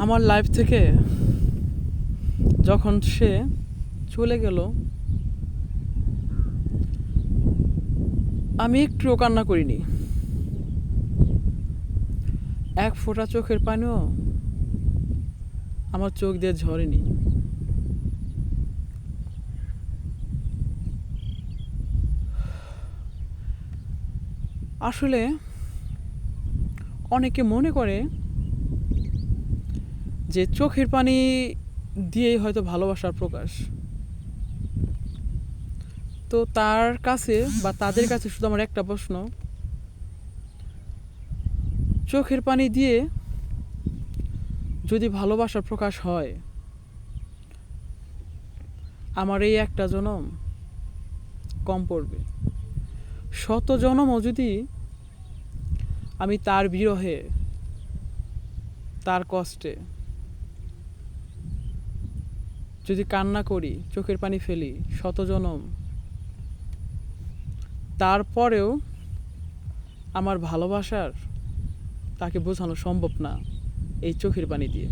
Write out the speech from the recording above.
আমার লাইফ থেকে যখন সে চলে গেল, আমি একটুও কান্না করিনি। এক ফোঁটা চোখের পানিও আমার চোখ দিয়ে ঝরেনি। আসলে অনেকে মনে করে যে চোখের পানি দিয়েই হয়তো ভালোবাসার প্রকাশ। তো তার কাছে বা তাদের কাছে শুধু আমার একটা প্রশ্ন, চোখের পানি দিয়ে যদি ভালোবাসার প্রকাশ হয়, আমার এই একটা জনম কম পড়বে। শত জনমও যদি আমি তার বিরহে, তার কষ্টে যদি কান্না করি, চোখের পানি ফেলি শত জনম, তারপরেও আমার ভালোবাসার তাকে বোঝানো সম্ভব না এই চোখের পানি দিয়ে।